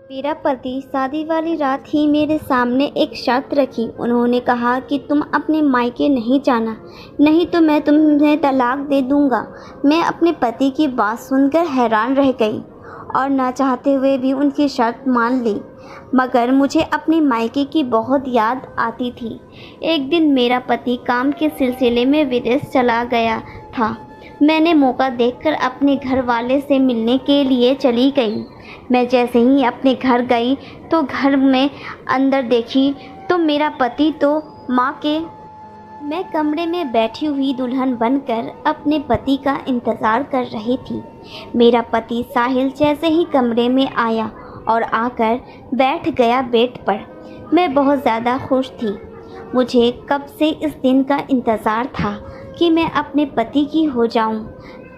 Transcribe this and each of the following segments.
मेरा पति शादी वाली रात ही मेरे सामने एक शर्त रखी। उन्होंने कहा कि तुम अपने मायके नहीं जाना, नहीं तो मैं तुम्हें तलाक दे दूंगा। मैं अपने पति की बात सुनकर हैरान रह गई और ना चाहते हुए भी उनकी शर्त मान ली। मगर मुझे अपने मायके की बहुत याद आती थी। एक दिन मेरा पति काम के सिलसिले में विदेश चला गया था। मैंने मौका देखकर अपने घर वाले से मिलने के लिए चली गई। मैं जैसे ही अपने घर गई तो घर में अंदर देखी तो मेरा पति तो माँ के मैं कमरे में बैठी हुई दुल्हन बनकर अपने पति का इंतज़ार कर रही थी। मेरा पति साहिल जैसे ही कमरे में आया और आकर बैठ गया बेड पर। मैं बहुत ज़्यादा खुश थी। मुझे कब से इस दिन का इंतज़ार था कि मैं अपने पति की हो जाऊं।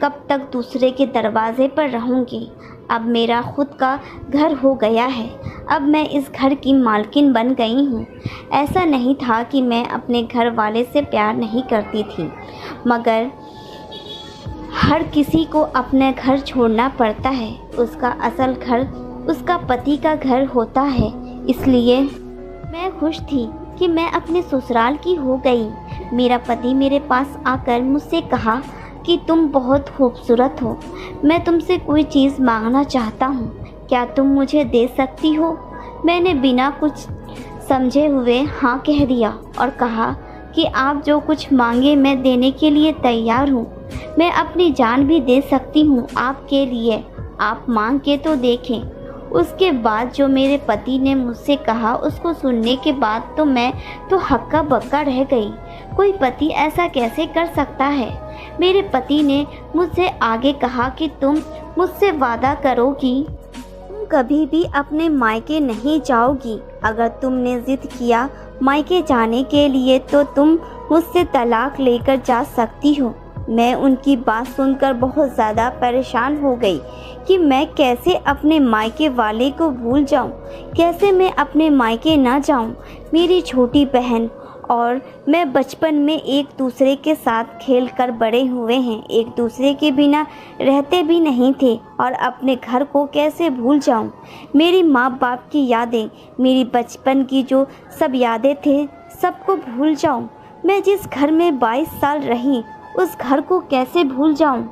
कब तक दूसरे के दरवाजे पर रहूंगी। अब मेरा खुद का घर हो गया है। अब मैं इस घर की मालकिन बन गई हूँ। ऐसा नहीं था कि मैं अपने घर वाले से प्यार नहीं करती थी, मगर हर किसी को अपना घर छोड़ना पड़ता है। उसका असल घर उसका पति का घर होता है। इसलिए मैं खुश थी कि मैं अपने ससुराल की हो गई। मेरा पति मेरे पास आकर मुझसे कहा कि तुम बहुत खूबसूरत हो। मैं तुमसे कोई चीज़ मांगना चाहता हूँ, क्या तुम मुझे दे सकती हो? मैंने बिना कुछ समझे हुए हाँ कह दिया और कहा कि आप जो कुछ मांगे मैं देने के लिए तैयार हूँ। मैं अपनी जान भी दे सकती हूँ आपके लिए। आप मांग के तो देखें। उसके बाद जो मेरे पति ने मुझसे कहा उसको सुनने के बाद तो मैं तो हक्का बक्का रह गई। कोई पति ऐसा कैसे कर सकता है? मेरे पति ने मुझसे आगे कहा कि तुम मुझसे वादा करो कि तुम कभी भी अपने मायके नहीं जाओगी। अगर तुमने जिद किया मायके जाने के लिए तो तुम मुझसे तलाक लेकर जा सकती हो। मैं उनकी बात सुनकर बहुत ज़्यादा परेशान हो गई कि मैं कैसे अपने मायके वाले को भूल जाऊं, कैसे मैं अपने मायके ना जाऊं। मेरी छोटी बहन और मैं बचपन में एक दूसरे के साथ खेल कर बड़े हुए हैं। एक दूसरे के बिना रहते भी नहीं थे और अपने घर को कैसे भूल जाऊं। मेरी माँ बाप की यादें, मेरी बचपन की जो सब यादें थे, सबको भूल जाऊं। मैं जिस घर में 22 साल रही उस घर को कैसे भूल जाऊं।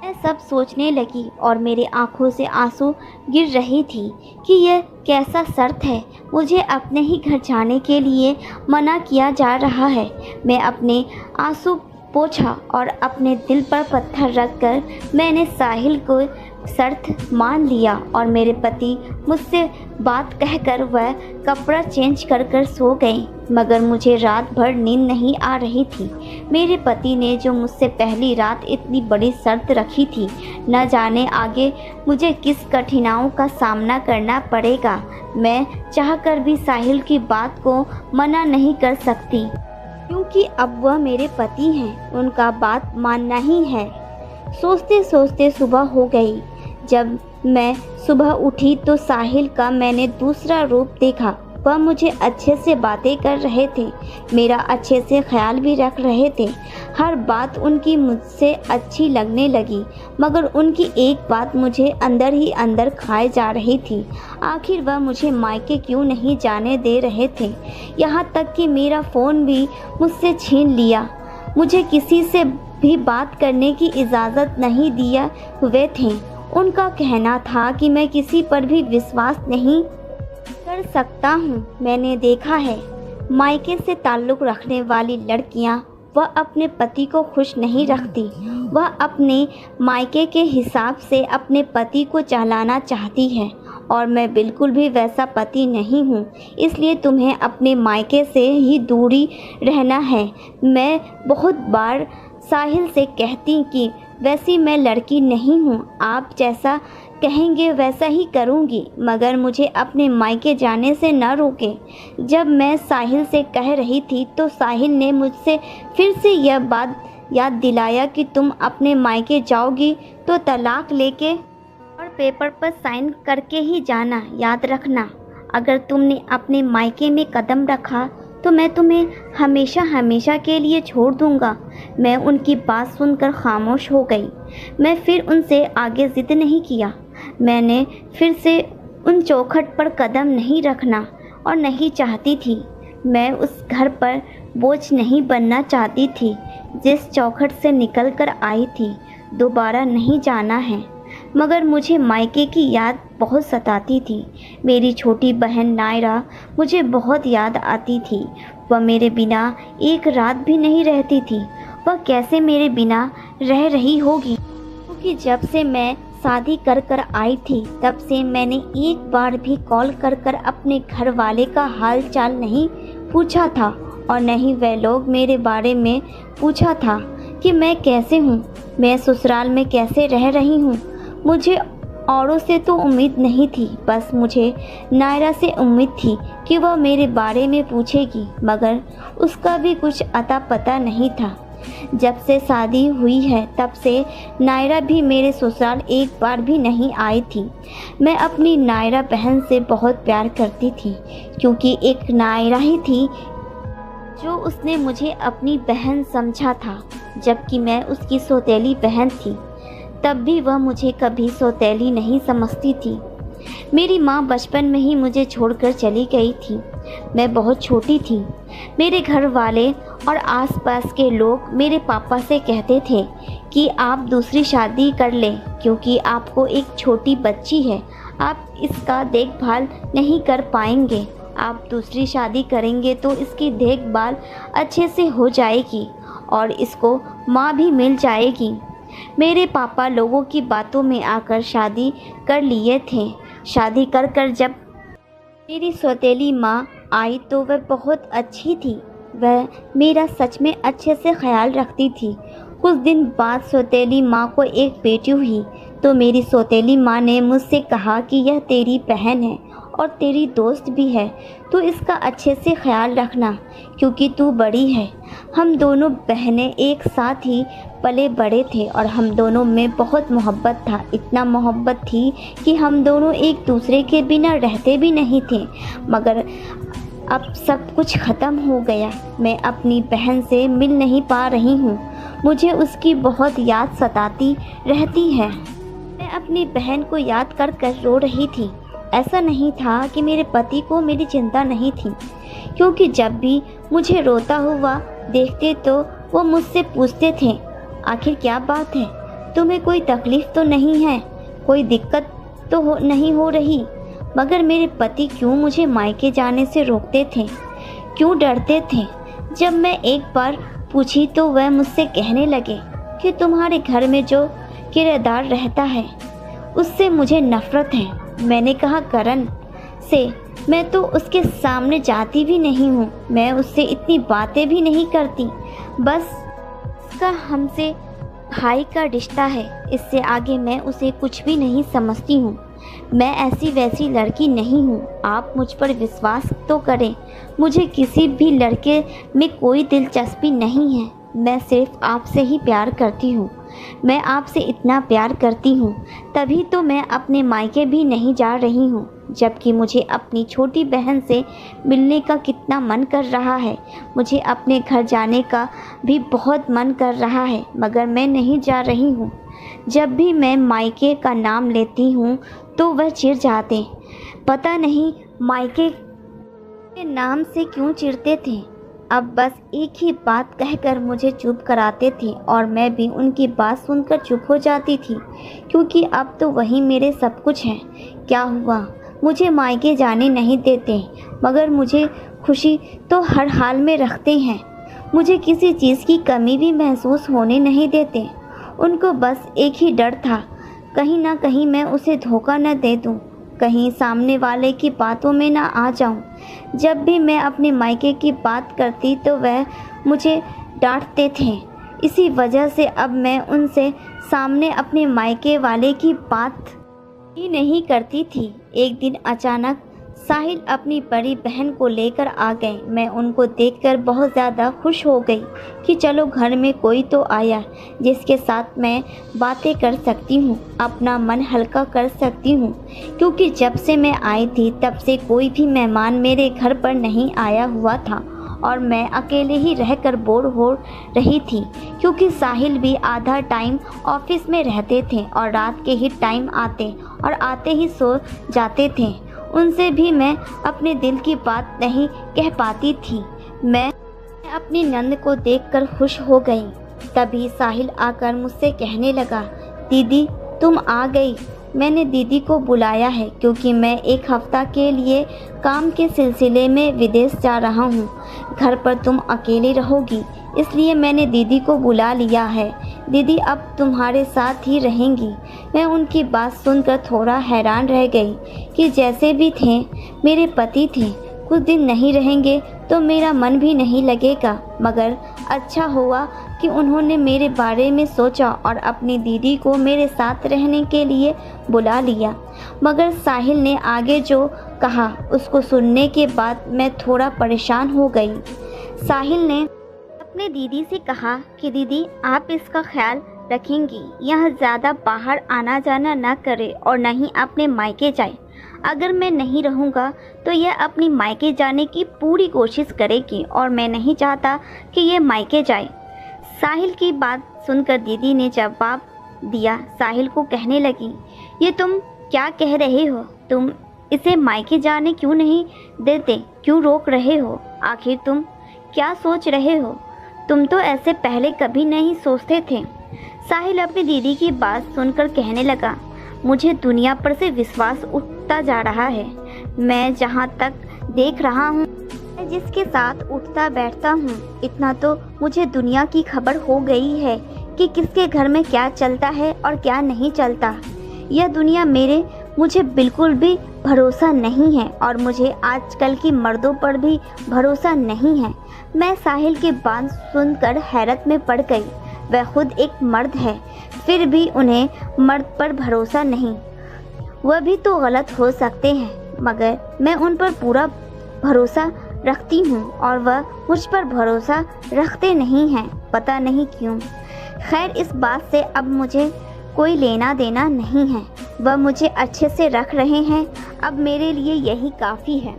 मैं सब सोचने लगी और मेरे आंखों से आंसू गिर रही थी कि यह कैसा शर्त है। मुझे अपने ही घर जाने के लिए मना किया जा रहा है। मैं अपने आंसू पोंछा और अपने दिल पर पत्थर रखकर मैंने साहिल को शर्त मान लिया और मेरे पति मुझसे बात कहकर वह कपड़ा चेंज कर सो गए। मगर मुझे रात भर नींद नहीं आ रही थी। मेरे पति ने जो मुझसे पहली रात इतनी बड़ी शर्त रखी थी, न जाने आगे मुझे किस कठिनाइयों का सामना करना पड़ेगा। मैं चाहकर भी साहिल की बात को मना नहीं कर सकती, क्योंकि अब वह मेरे पति हैं, उनका बात मानना ही है। सोचते सोचते सुबह हो गई। जब मैं सुबह उठी तो साहिल का मैंने दूसरा रूप देखा। वह मुझे अच्छे से बातें कर रहे थे, मेरा अच्छे से ख्याल भी रख रहे थे। हर बात उनकी मुझसे अच्छी लगने लगी, मगर उनकी एक बात मुझे अंदर ही अंदर खाए जा रही थी। आखिर वह मुझे मायके क्यों नहीं जाने दे रहे थे? यहाँ तक कि मेरा फ़ोन भी मुझसे छीन लिया। मुझे किसी से भी बात करने की इजाज़त नहीं दिए हुए थे। उनका कहना था कि मैं किसी पर भी विश्वास नहीं कर सकता हूँ। मैंने देखा है मायके से ताल्लुक़ रखने वाली लड़कियाँ, वह अपने पति को खुश नहीं रखती। वह अपने मायके के हिसाब से अपने पति को चलाना चाहती है और मैं बिल्कुल भी वैसा पति नहीं हूँ। इसलिए तुम्हें अपने मायके से ही दूरी रहना है। मैं बहुत बार साहिल से कहती कि वैसी मैं लड़की नहीं हूँ, आप जैसा कहेंगे वैसा ही करूँगी, मगर मुझे अपने मायके जाने से न रोके। जब मैं साहिल से कह रही थी तो साहिल ने मुझसे फिर से यह बात याद दिलाया कि तुम अपने मायके जाओगी तो तलाक लेके और पेपर पर साइन करके ही जाना। याद रखना, अगर तुमने अपने मायके में कदम रखा तो मैं तुम्हें हमेशा हमेशा के लिए छोड़ दूँगा। मैं उनकी बात सुनकर खामोश हो गई। मैं फिर उनसे आगे ज़िद नहीं किया। मैंने फिर से उन चौखट पर कदम नहीं रखना और नहीं चाहती थी। मैं उस घर पर बोझ नहीं बनना चाहती थी जिस चौखट से निकल कर आई थी। दोबारा नहीं जाना है। मगर मुझे मायके की याद बहुत सताती थी। मेरी छोटी बहन नायरा मुझे बहुत याद आती थी। वह मेरे बिना एक रात भी नहीं रहती थी। वह कैसे मेरे बिना रह रही होगी, क्योंकि जब से मैं शादी कर कर आई थी तब से मैंने एक बार भी कॉल कर कर अपने घर वाले का हाल चाल नहीं पूछा था और न ही वह लोग मेरे बारे में पूछा था कि मैं कैसे हूँ, मैं ससुराल में कैसे रह रही हूँ। मुझे औरों से तो उम्मीद नहीं थी, बस मुझे नायरा से उम्मीद थी कि वह मेरे बारे में पूछेगी, मगर उसका भी कुछ अता पता नहीं था। जब से शादी हुई है तब से नायरा भी मेरे ससुराल एक बार भी नहीं आई थी। मैं अपनी नायरा बहन से बहुत प्यार करती थी, क्योंकि एक नायरा ही थी जो उसने मुझे अपनी बहन समझा था, जबकि मैं उसकी सौतेली बहन थी। तब भी वह मुझे कभी सौतेली नहीं समझती थी। मेरी माँ बचपन में ही मुझे छोड़कर चली गई थी। मैं बहुत छोटी थी। मेरे घर वाले और आसपास के लोग मेरे पापा से कहते थे कि आप दूसरी शादी कर लें, क्योंकि आपको एक छोटी बच्ची है, आप इसका देखभाल नहीं कर पाएंगे। आप दूसरी शादी करेंगे तो इसकी देखभाल अच्छे से हो जाएगी और इसको माँ भी मिल जाएगी। मेरे पापा लोगों की बातों में आकर शादी कर लिए थे। शादी कर कर जब मेरी सौतेली माँ आई तो वह बहुत अच्छी थी। वह मेरा सच में अच्छे से ख्याल रखती थी। कुछ दिन बाद सौतेली माँ को एक बेटी हुई तो मेरी सौतेली माँ ने मुझसे कहा कि यह तेरी बहन है और तेरी दोस्त भी है, तो इसका अच्छे से ख्याल रखना, क्योंकि तू बड़ी है। हम दोनों बहनें एक साथ ही पले बड़े थे और हम दोनों में बहुत मोहब्बत था। इतना मोहब्बत थी कि हम दोनों एक दूसरे के बिना रहते भी नहीं थे। मगर अब सब कुछ ख़त्म हो गया। मैं अपनी बहन से मिल नहीं पा रही हूँ। मुझे उसकी बहुत याद सताती रहती है। मैं अपनी बहन को याद कर कर रो रही थी। ऐसा नहीं था कि मेरे पति को मेरी चिंता नहीं थी, क्योंकि जब भी मुझे रोता हुआ देखते तो वो मुझसे पूछते थे, आखिर क्या बात है, तुम्हें कोई तकलीफ़ तो नहीं है, कोई दिक्कत तो नहीं हो रही। मगर मेरे पति क्यों मुझे मायके जाने से रोकते थे, क्यों डरते थे। जब मैं एक बार पूछी तो वह मुझसे कहने लगे कि तुम्हारे घर में जो किराएदार रहता है उससे मुझे नफ़रत है। मैंने कहा करण से मैं तो उसके सामने जाती भी नहीं हूँ, मैं उससे इतनी बातें भी नहीं करती, बस उसका हमसे भाई का रिश्ता है, इससे आगे मैं उसे कुछ भी नहीं समझती हूँ। मैं ऐसी वैसी लड़की नहीं हूँ, आप मुझ पर विश्वास तो करें। मुझे किसी भी लड़के में कोई दिलचस्पी नहीं है, मैं सिर्फ आपसे ही प्यार करती हूँ। मैं आपसे इतना प्यार करती हूँ तभी तो मैं अपने मायके भी नहीं जा रही हूँ, जबकि मुझे अपनी छोटी बहन से मिलने का कितना मन कर रहा है। मुझे अपने घर जाने का भी बहुत मन कर रहा है, मगर मैं नहीं जा रही हूँ। जब भी मैं मायके का नाम लेती हूँ तो वह चिढ़ जाते। पता नहीं मायके के नाम से क्यों चिढ़ते थे। अब बस एक ही बात कहकर मुझे चुप कराते थे और मैं भी उनकी बात सुनकर चुप हो जाती थी, क्योंकि अब तो वही मेरे सब कुछ है। क्या हुआ, मुझे मायके जाने नहीं देते, मगर मुझे खुशी तो हर हाल में रखते हैं। मुझे किसी चीज़ की कमी भी महसूस होने नहीं देते। उनको बस एक ही डर था, कहीं ना कहीं मैं उसे धोखा न दे दूँ, कहीं सामने वाले की बातों में ना आ जाऊं। जब भी मैं अपने मायके की बात करती तो वह मुझे डांटते थे। इसी वजह से अब मैं उनसे सामने अपने मायके वाले की बात ही नहीं करती थी। एक दिन अचानक साहिल अपनी बड़ी बहन को लेकर आ गए। मैं उनको देखकर बहुत ज़्यादा खुश हो गई कि चलो घर में कोई तो आया जिसके साथ मैं बातें कर सकती हूँ, अपना मन हल्का कर सकती हूँ, क्योंकि जब से मैं आई थी तब से कोई भी मेहमान मेरे घर पर नहीं आया हुआ था और मैं अकेले ही रहकर बोर हो रही थी, क्योंकि साहिल भी आधा टाइम ऑफिस में रहते थे और रात के ही टाइम आते और आते ही सो जाते थे। उनसे भी मैं अपने दिल की बात नहीं कह पाती थी। मैं अपनी नंद को देखकर खुश हो गई। तभी साहिल आकर मुझसे कहने लगा, दीदी तुम आ गई। मैंने दीदी को बुलाया है क्योंकि मैं एक हफ्ता के लिए काम के सिलसिले में विदेश जा रहा हूँ। घर पर तुम अकेले रहोगी, इसलिए मैंने दीदी को बुला लिया है। दीदी अब तुम्हारे साथ ही रहेंगी। मैं उनकी बात सुनकर थोड़ा हैरान रह गई कि जैसे भी थे मेरे पति थे, कुछ दिन नहीं रहेंगे तो मेरा मन भी नहीं लगेगा, मगर अच्छा हुआ कि उन्होंने मेरे बारे में सोचा और अपनी दीदी को मेरे साथ रहने के लिए बुला लिया। मगर साहिल ने आगे जो कहा उसको सुनने के बाद मैं थोड़ा परेशान हो गई। साहिल ने अपने दीदी से कहा कि दीदी आप इसका ख्याल रखेंगी, यह ज़्यादा बाहर आना जाना ना करे और न ही अपने मायके जाए। अगर मैं नहीं रहूँगा तो यह अपनी मायके जाने की पूरी कोशिश करेगी और मैं नहीं चाहता कि यह मायके जाए। साहिल की बात सुनकर दीदी ने जवाब दिया। साहिल को कहने लगी, ये तुम क्या कह रहे हो? तुम इसे मायके जाने क्यों नहीं देते? क्यों रोक रहे हो? आखिर तुम क्या सोच रहे हो? तुम तो ऐसे पहले कभी नहीं सोचते थे। साहिल अपनी दीदी की बात सुनकर कहने लगा, मुझे दुनिया पर से विश्वास उठता जा रहा है। मैं जहाँ तक देख रहा हूँ, मैं जिसके साथ उठता बैठता हूँ, इतना तो मुझे दुनिया की खबर हो गई है कि किसके घर में क्या चलता है और क्या नहीं चलता। यह दुनिया मुझे बिल्कुल भी भरोसा नहीं है और मुझे आजकल की मर्दों पर भी भरोसा नहीं है। मैं साहिल की बात सुनकर हैरत में पड़ गई। वह खुद एक मर्द है, फिर भी उन्हें मर्द पर भरोसा नहीं। वह भी तो गलत हो सकते हैं, मगर मैं उन पर पूरा भरोसा रखती हूँ और वह मुझ पर भरोसा रखते नहीं हैं, पता नहीं क्यों। खैर इस बात से अब मुझे कोई लेना देना नहीं है। वह मुझे अच्छे से रख रहे हैं, अब मेरे लिए यही काफ़ी है।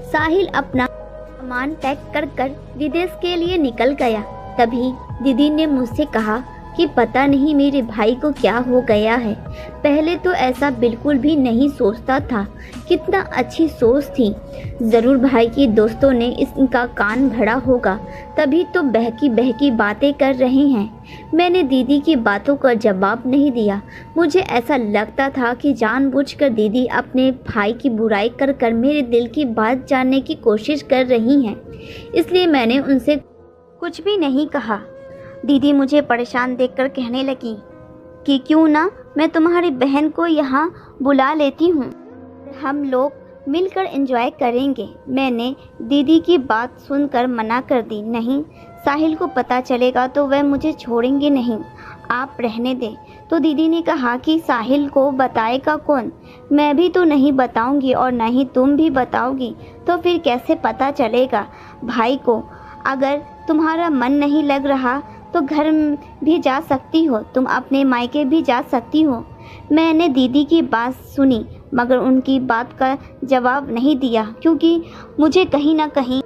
साहिल अपना सामान पैक कर कर विदेश के लिए निकल गया। तभी दीदी ने मुझसे कहा कि पता नहीं मेरे भाई को क्या हो गया है। पहले तो ऐसा बिल्कुल भी नहीं सोचता था, कितना अच्छी सोच थी। ज़रूर भाई के दोस्तों ने इनका कान भरा होगा, तभी तो बहकी बहकी बातें कर रहे हैं। मैंने दीदी की बातों का जवाब नहीं दिया। मुझे ऐसा लगता था कि जानबूझकर दीदी अपने भाई की बुराई कर कर मेरे दिल की बात जानने की कोशिश कर रही हैं, इसलिए मैंने उनसे कुछ भी नहीं कहा। दीदी मुझे परेशान देखकर कहने लगी कि क्यों ना मैं तुम्हारी बहन को यहाँ बुला लेती हूँ, हम लोग मिलकर एंजॉय करेंगे। मैंने दीदी की बात सुनकर मना कर दी। नहीं, साहिल को पता चलेगा तो वह मुझे छोड़ेंगे नहीं, आप रहने दें। तो दीदी ने कहा कि साहिल को बताएगा कौन? मैं भी तो नहीं बताऊंगी और न ही तुम भी बताओगी, तो फिर कैसे पता चलेगा भाई को? अगर तुम्हारा मन नहीं लग रहा तो घर भी जा सकती हो, तुम अपने मायके भी जा सकती हो। मैंने दीदी की बात सुनी, मगर उनकी बात का जवाब नहीं दिया, क्योंकि मुझे कहीं ना कहीं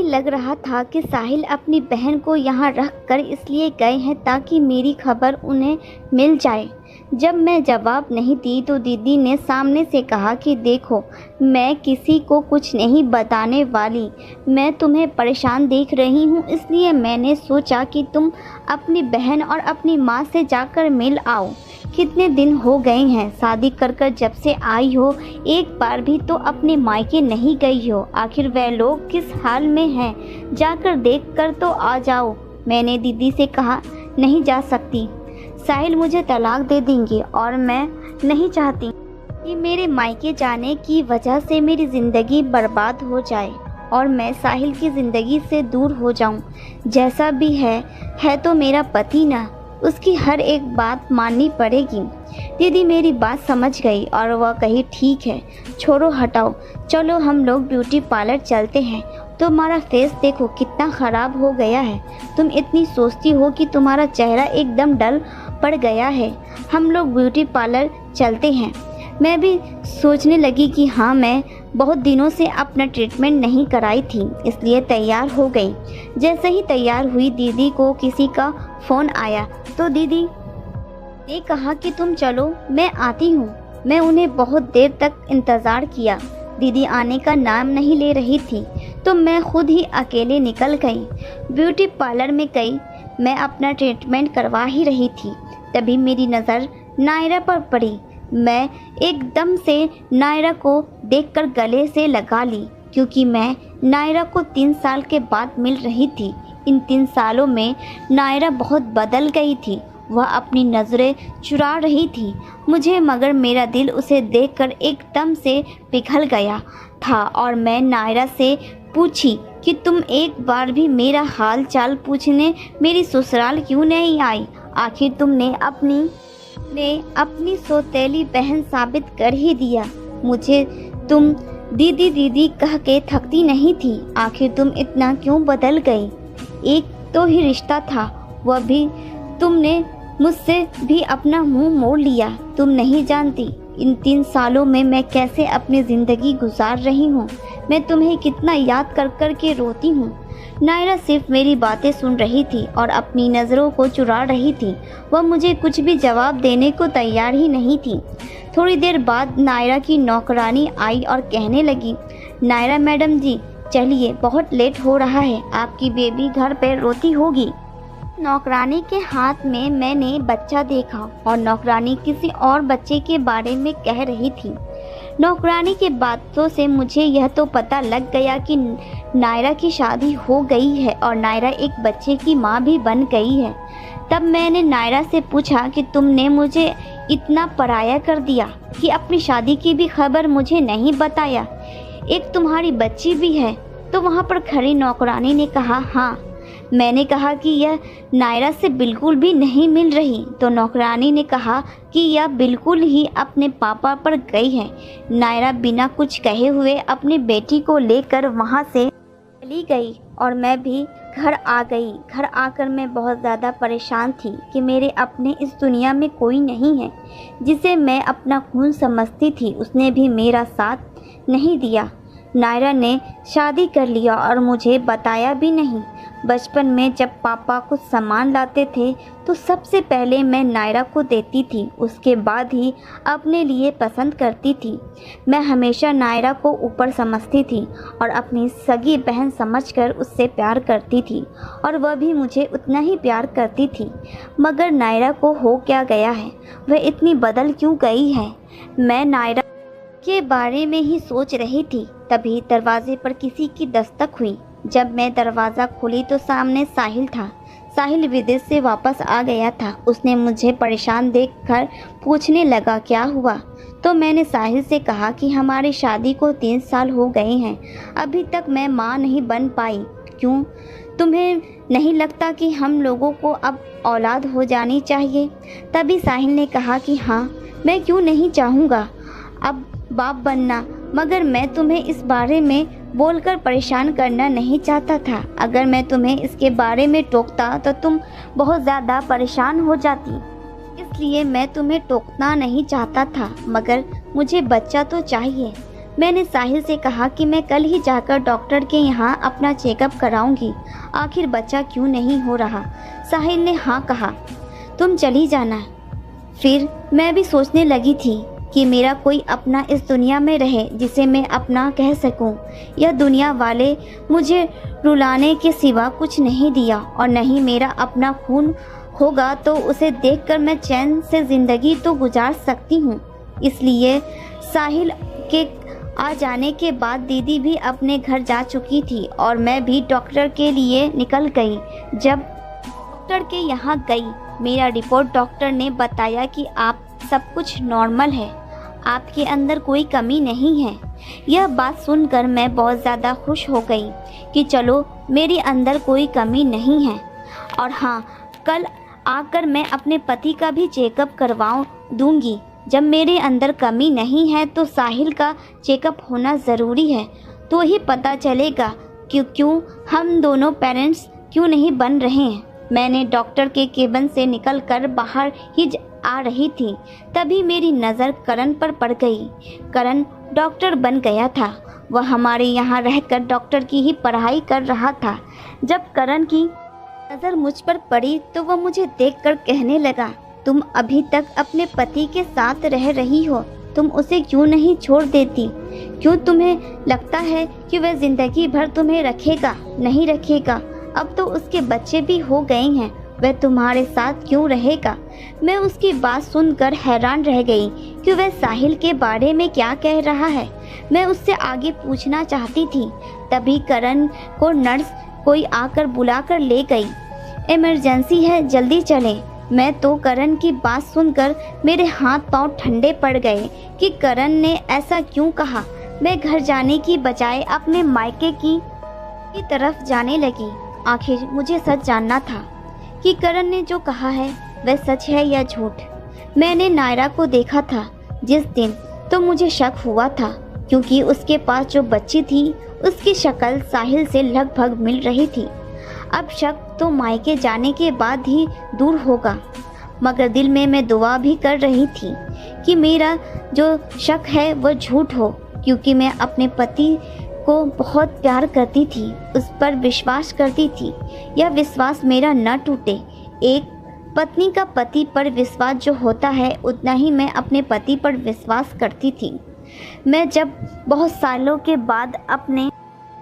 लग रहा था कि साहिल अपनी बहन को यहाँ रख कर इसलिए गए हैं ताकि मेरी खबर उन्हें मिल जाए। जब मैं जवाब नहीं दी तो दीदी ने सामने से कहा कि देखो, मैं किसी को कुछ नहीं बताने वाली। मैं तुम्हें परेशान देख रही हूँ, इसलिए मैंने सोचा कि तुम अपनी बहन और अपनी माँ से जाकर मिल आओ। कितने दिन हो गए हैं शादी कर कर जब से आई हो, एक बार भी तो अपने मायके नहीं गई हो। आखिर वह लोग किस हाल में हैं, जाकर देख कर तो आ जाओ। मैंने दीदी से कहा, नहीं जा सकती, साहिल मुझे तलाक दे देंगे और मैं नहीं चाहती कि मेरे मायके जाने की वजह से मेरी ज़िंदगी बर्बाद हो जाए और मैं साहिल की ज़िंदगी से दूर हो जाऊं। जैसा भी है तो मेरा पति ना, उसकी हर एक बात माननी पड़ेगी। दीदी मेरी बात समझ गई और वह कही, ठीक है, छोड़ो हटाओ, चलो हम लोग ब्यूटी पार्लर चलते हैं। तुम्हारा फेस देखो कितना ख़राब हो गया है, तुम इतनी सोचती हो कि तुम्हारा चेहरा एकदम डल पड़ गया है। हम लोग ब्यूटी पार्लर चलते हैं। मैं भी सोचने लगी कि हाँ, मैं बहुत दिनों से अपना ट्रीटमेंट नहीं कराई थी, इसलिए तैयार हो गई। जैसे ही तैयार हुई दीदी को किसी का फ़ोन आया तो दीदी ने कहा कि तुम चलो, मैं आती हूँ। मैं उन्हें बहुत देर तक इंतज़ार किया, दीदी आने का नाम नहीं ले रही थी, तो मैं खुद ही अकेले निकल गई। ब्यूटी पार्लर में गई, मैं अपना ट्रीटमेंट करवा ही रही थी, तभी मेरी नज़र नायरा पर पड़ी। मैं एकदम से नायरा को देखकर गले से लगा ली, क्योंकि मैं नायरा को 3 साल के बाद मिल रही थी। इन 3 सालों में नायरा बहुत बदल गई थी, वह अपनी नज़रें चुरा रही थी मुझे, मगर मेरा दिल उसे देखकर एकदम से पिघल गया था और मैं नायरा से पूछी कि तुम एक बार भी मेरा हाल चाल पूछने मेरी ससुराल क्यों नहीं आई? आखिर तुमने अपनी सौतेली बहन साबित कर ही दिया। मुझे तुम दीदी दीदी कह के थकती नहीं थी, आखिर तुम इतना क्यों बदल गई? एक तो ही रिश्ता था, वह भी तुमने मुझसे भी अपना मुंह मोड़ लिया। तुम नहीं जानती इन 3 सालों में मैं कैसे अपनी ज़िंदगी गुजार रही हूँ। मैं तुम्हें कितना याद कर कर के रोती हूँ। नायरा सिर्फ मेरी बातें सुन रही थी और अपनी नज़रों को चुरा रही थी, वह मुझे कुछ भी जवाब देने को तैयार ही नहीं थी। थोड़ी देर बाद नायरा की नौकरानी आई और कहने लगी, नायरा मैडम जी चलिए, बहुत लेट हो रहा है, आपकी बेबी घर पर रोती होगी। नौकरानी के हाथ में मैंने बच्चा देखा और नौकरानी किसी और बच्चे के बारे में कह रही थी। नौकरानी के बातों से मुझे यह तो पता लग गया कि नायरा की शादी हो गई है और नायरा एक बच्चे की माँ भी बन गई है। तब मैंने नायरा से पूछा कि तुमने मुझे इतना पराया कर दिया कि अपनी शादी की भी खबर मुझे नहीं बताया, एक तुम्हारी बच्ची भी है। तो वहाँ पर खड़ी नौकरानी ने कहा, हाँ। मैंने कहा कि यह नायरा से बिल्कुल भी नहीं मिल रही, तो नौकरानी ने कहा कि यह बिल्कुल ही अपने पापा पर गई है। नायरा बिना कुछ कहे हुए अपनी बेटी को लेकर वहाँ से चली गई और मैं भी घर आ गई। घर आकर मैं बहुत ज़्यादा परेशान थी कि मेरे अपने इस दुनिया में कोई नहीं है जिसे मैं अपना खून समझती थी, उसने भी मेरा साथ नहीं दिया। नायरा ने शादी कर लिया और मुझे बताया भी नहीं। बचपन में जब पापा कुछ सामान लाते थे तो सबसे पहले मैं नायरा को देती थी, उसके बाद ही अपने लिए पसंद करती थी। मैं हमेशा नायरा को ऊपर समझती थी और अपनी सगी बहन समझकर उससे प्यार करती थी और वह भी मुझे उतना ही प्यार करती थी। मगर नायरा को हो क्या गया है, वह इतनी बदल क्यों गई है? मैं नायरा के बारे में ही सोच रही थी, तभी दरवाजे पर किसी की दस्तक हुई। जब मैं दरवाज़ा खोली तो सामने साहिल था। साहिल विदेश से वापस आ गया था। उसने मुझे परेशान देखकर पूछने लगा, क्या हुआ? तो मैंने साहिल से कहा कि हमारी शादी को 3 साल हो गए हैं, अभी तक मैं माँ नहीं बन पाई। क्यों? तुम्हें नहीं लगता कि हम लोगों को अब औलाद हो जानी चाहिए? तभी साहिल ने कहा कि हाँ, मैं क्यों नहीं चाहूँगा अब बाप बनना, मगर मैं तुम्हें इस बारे में बोलकर परेशान करना नहीं चाहता था। अगर मैं तुम्हें इसके बारे में टोकता तो तुम बहुत ज़्यादा परेशान हो जाती, इसलिए मैं तुम्हें टोकना नहीं चाहता था, मगर मुझे बच्चा तो चाहिए। मैंने साहिल से कहा कि मैं कल ही जाकर डॉक्टर के यहाँ अपना चेकअप कराऊंगी, आखिर बच्चा क्यों नहीं हो रहा। साहिल ने हाँ कहा, तुम चली जाना। फिर मैं भी सोचने लगी थी कि मेरा कोई अपना इस दुनिया में रहे जिसे मैं अपना कह सकूं। यह दुनिया वाले मुझे रुलाने के सिवा कुछ नहीं दिया और नहीं मेरा अपना खून होगा तो उसे देखकर मैं चैन से ज़िंदगी तो गुजार सकती हूँ। इसलिए साहिल के आ जाने के बाद दीदी भी अपने घर जा चुकी थी और मैं भी डॉक्टर के लिए निकल गई। जब डॉक्टर के यहाँ गई, मेरा रिपोर्ट डॉक्टर ने बताया कि आप सब कुछ नॉर्मल है, आपके अंदर कोई कमी नहीं है। यह बात सुनकर मैं बहुत ज़्यादा खुश हो गई कि चलो मेरे अंदर कोई कमी नहीं है। और हाँ, कल आकर मैं अपने पति का भी चेकअप करवा दूंगी। जब मेरे अंदर कमी नहीं है तो साहिल का चेकअप होना ज़रूरी है, तो ही पता चलेगा कि क्यों हम दोनों पेरेंट्स क्यों नहीं बन रहे हैं। मैंने डॉक्टर के केबिन से निकलकर बाहर ही आ रही थी तभी मेरी नज़र करण पर पड़ गई। करण डॉक्टर बन गया था। वह हमारे यहाँ रहकर डॉक्टर की ही पढ़ाई कर रहा था। जब करण की नज़र मुझ पर पड़ी तो वह मुझे देखकर कहने लगा, तुम अभी तक अपने पति के साथ रह रही हो, तुम उसे क्यों नहीं छोड़ देती? क्यों तुम्हें लगता है कि वह ज़िंदगी भर तुम्हें रखेगा? नहीं रखेगा। अब तो उसके बच्चे भी हो गए हैं, वह तुम्हारे साथ क्यों रहेगा? मैं उसकी बात सुनकर हैरान रह गई कि वह साहिल के बारे में क्या कह रहा है। मैं उससे आगे पूछना चाहती थी, तभी करण को नर्स कोई आकर बुलाकर ले गई। इमरजेंसी है, जल्दी चलें। मैं तो करण की बात सुनकर मेरे हाथ पांव ठंडे पड़ गए कि करण ने ऐसा क्यों कहा। मैं घर जाने की बजाय अपने मायके की तरफ जाने लगी। आखिर मुझे सच जानना था कि करण ने जो कहा है वह सच है या झूठ। मैंने नायरा को देखा था जिस दिन, तो मुझे शक हुआ था क्योंकि उसके पास जो बच्ची थी उसकी शक्ल साहिल से लगभग मिल रही थी। अब शक तो मायके जाने के बाद ही दूर होगा, मगर दिल में मैं दुआ भी कर रही थी कि मेरा जो शक है वह झूठ हो, क्योंकि मैं अपने पति को बहुत प्यार करती थी, उस पर विश्वास करती थी। यह विश्वास मेरा न टूटे। एक पत्नी का पति पर विश्वास जो होता है उतना ही मैं अपने पति पर विश्वास करती थी। मैं जब बहुत सालों के बाद अपने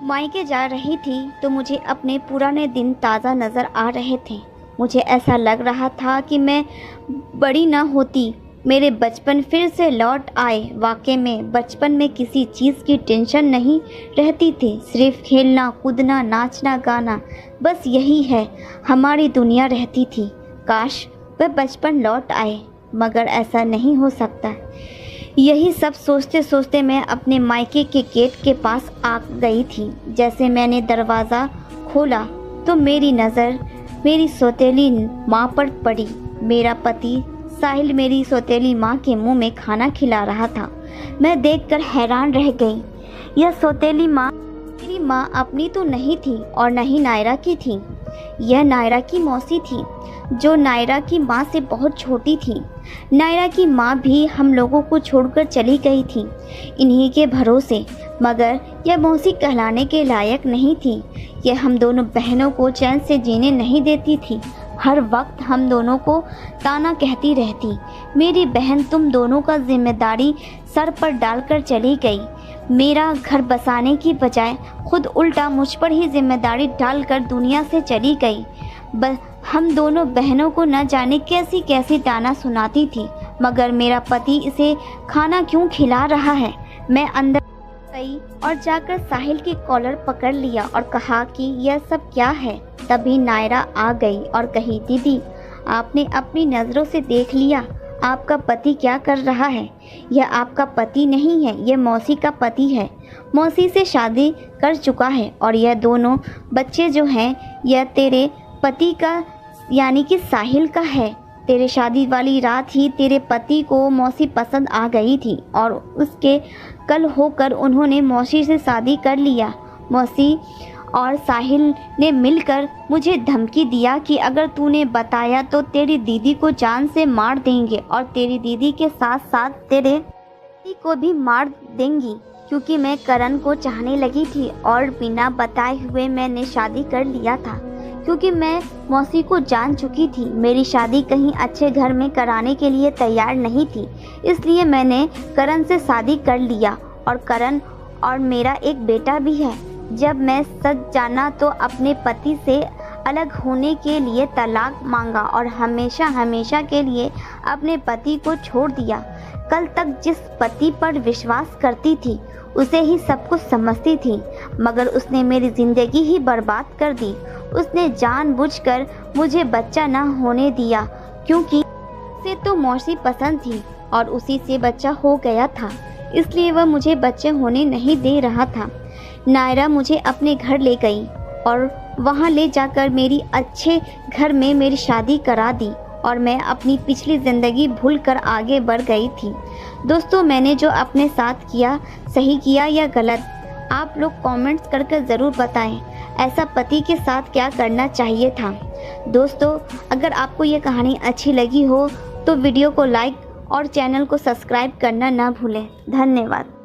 मायके जा रही थी तो मुझे अपने पुराने दिन ताज़ा नज़र आ रहे थे। मुझे ऐसा लग रहा था कि मैं बड़ी न होती, मेरे बचपन फिर से लौट आए। वाकई में बचपन में किसी चीज़ की टेंशन नहीं रहती थी, सिर्फ खेलना कूदना नाचना गाना, बस यही है हमारी दुनिया रहती थी। काश वह बचपन लौट आए, मगर ऐसा नहीं हो सकता। यही सब सोचते सोचते मैं अपने मायके के गेट के पास आ गई थी। जैसे मैंने दरवाज़ा खोला तो मेरी नज़र मेरी सौतेली माँ पर पड़ी। मेरा पति साहिल मेरी सौतेली माँ के मुंह में खाना खिला रहा था। मैं देखकर हैरान रह गई। यह सौतेली माँ मेरी माँ अपनी तो नहीं थी और न ही नायरा की थी। यह नायरा की मौसी थी, जो नायरा की माँ से बहुत छोटी थी। नायरा की माँ भी हम लोगों को छोड़कर चली गई थी इन्हीं के भरोसे, मगर यह मौसी कहलाने के लायक नहीं थी। यह हम दोनों बहनों को चैन से जीने नहीं देती थी। हर वक्त हम दोनों को ताना कहती रहती। मेरी बहन तुम दोनों का जिम्मेदारी सर पर डालकर चली गई। मेरा घर बसाने की बजाय खुद उल्टा मुझ पर ही जिम्मेदारी डालकर दुनिया से चली गई। हम दोनों बहनों को न जाने कैसी कैसी ताना सुनाती थी, मगर मेरा पति इसे खाना क्यों खिला रहा है। मैं अंदर गई और जाकर साहिल की कॉलर पकड़ लिया और कहा कि यह सब क्या है। तभी नायरा आ गई और कही, दीदी आपने अपनी नज़रों से देख लिया, आपका पति क्या कर रहा है। यह आपका पति नहीं है, यह मौसी का पति है। मौसी से शादी कर चुका है और यह दोनों बच्चे जो हैं यह तेरे पति का यानी कि साहिल का है। तेरे शादी वाली रात ही तेरे पति को मौसी पसंद आ गई थी और उसके कल होकर उन्होंने मौसी से शादी कर लिया। मौसी और साहिल ने मिलकर मुझे धमकी दिया कि अगर तूने बताया तो तेरी दीदी को जान से मार देंगे और तेरी दीदी के साथ साथ तेरे पति को भी मार देंगी, क्योंकि मैं करण को चाहने लगी थी और बिना बताए हुए मैंने शादी कर लिया था, क्योंकि मैं मौसी को जान चुकी थी। मेरी शादी कहीं अच्छे घर में कराने के लिए तैयार नहीं थी, इसलिए मैंने करण से शादी कर लिया और करण और मेरा एक बेटा भी है। जब मैं सच जाना तो अपने पति से अलग होने के लिए तलाक मांगा और हमेशा हमेशा के लिए अपने पति को छोड़ दिया। कल तक जिस पति पर विश्वास करती थी उसे ही सब कुछ समझती थी, मगर उसने मेरी ज़िंदगी ही बर्बाद कर दी। उसने जानबूझकर मुझे बच्चा न होने दिया, क्योंकि उसे तो मौसी पसंद थी और उसी से बच्चा हो गया था, इसलिए वह मुझे बच्चे होने नहीं दे रहा था। नायरा मुझे अपने घर ले गई और वहाँ ले जाकर मेरी अच्छे घर में मेरी शादी करा दी और मैं अपनी पिछली ज़िंदगी भूलकर आगे बढ़ गई थी। दोस्तों, मैंने जो अपने साथ किया सही किया या गलत, आप लोग कमेंट्स करके ज़रूर बताएं। ऐसा पति के साथ क्या करना चाहिए था। दोस्तों, अगर आपको ये कहानी अच्छी लगी हो तो वीडियो को लाइक और चैनल को सब्सक्राइब करना ना भूलें। धन्यवाद।